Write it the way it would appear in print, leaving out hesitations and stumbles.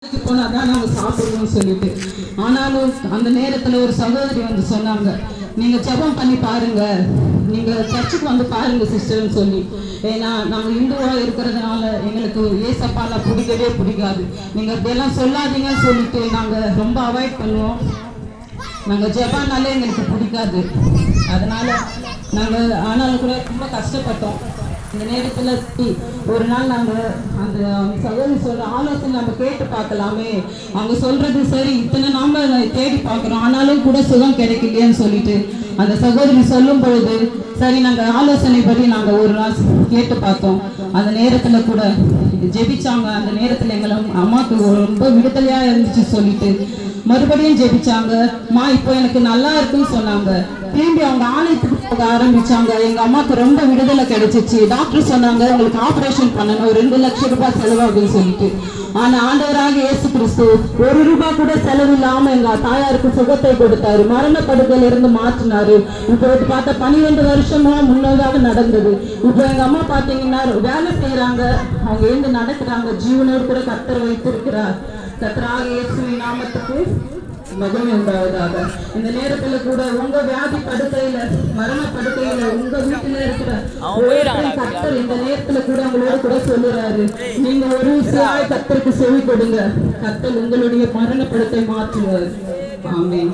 போனாதான் நாங்க சாப்பிடுவோம்னு சொல்லிட்டு. ஆனாலும் அந்த நேரத்துல ஒரு சகோதரி வந்து சொன்னாங்க, நீங்க ஜெபம் பண்ணி பாருங்க, நீங்க சர்ச்சுக்கு வந்து பாருங்க சிஸ்டர்னு சொல்லி. ஏன்னா நாங்க இந்துவா இருக்கிறதுனால எங்களுக்கு ஏசப்பாலாம் பிடிக்கவே பிடிக்காது, நீங்க இதெல்லாம் சொல்லாதீங்கன்னு சொல்லிட்டு நாங்க ரொம்ப அவாய்ட் பண்ணுவோம். நாங்க ஜெபானாலே எங்களுக்கு பிடிக்காது. அதனால நாங்க ஆனாலும் கூட ரொம்ப கஷ்டப்பட்டோம். இந்த நேரத்துல ஒரு நாள் நாங்க அந்த சகோதரி சொல்ற ஆலோசனை நம்ம கேட்டு பார்க்கலாமே, அவங்க சொல்றது சரி, இத்தனை நாம தேடி பார்க்கிறோம் ஆனாலும் கூட சுகம் கிடைக்கலையேன்னு சொல்லிட்டு அந்த சகோதரி சொல்லும் பொழுது சரி நாங்க ஆலோசனை படி நாங்க ஒரு நாள் கேட்டு பார்த்தோம். அந்த நேரத்துல கூட ஜெபிச்சாங்க. அந்த நேரத்துல எங்களை அம்மாவுக்கு ரொம்ப விடுதலையா இருந்துச்சு சொல்லிட்டு மறுபடியும் ஜெபிச்சாங்க. இப்போ எனக்கு நல்லா இருக்குன்னு சொன்னாங்க. திரும்பி அவங்க ஆலயத்துக்கு போக ஆரம்பிச்சாங்க. எங்க அம்மாவுக்கு ரொம்ப விடுதலை கிடைச்சிச்சு. டாக்டர் சொன்னாங்க உங்களுக்கு ஆபரேஷன் பண்ணணும், 2 லட்சம் ரூபாய் செலவாகுன்னு சொல்லிட்டு. ஆனா ஆண்டவராக இயேசு கிறிஸ்து 1 ரூபாய் கூட செலவு இல்லாம எங்க தாயாருக்கு சுகத்தை கொடுத்தாரு, மரண படுக்கையில இருந்து மாற்றினாரு. இப்போ பார்த்தா 12 வருஷமா முன்னதாக நடந்தது. இப்போ எங்க அம்மா பாத்தீங்கன்னா வேலை செய்யறாங்க, அவங்க எழுந்து நடக்கிறாங்க, ஜீவனோடு கூட கர்த்தர் வைத்திருக்கிறார். கர்த்தராக இயேசுவின் நாமத்துக்கு மகிமை உண்டாவதாக. இந்த நேரத்துல கூட உங்க வியாதி படுக்கையில, மரண படுக்கையில, உங்க வீட்டுல இருக்கிற கர்த்தர் இந்த நேரத்துல கூட உங்களோட கூட சொல்லுறாரு, நீங்க ஒரு விஷயம் கர்த்தருக்கு செவி கொடுங்க, கர்த்தர் உங்களுடைய மரண படுக்கை மாற்றுவார். ஆமென்.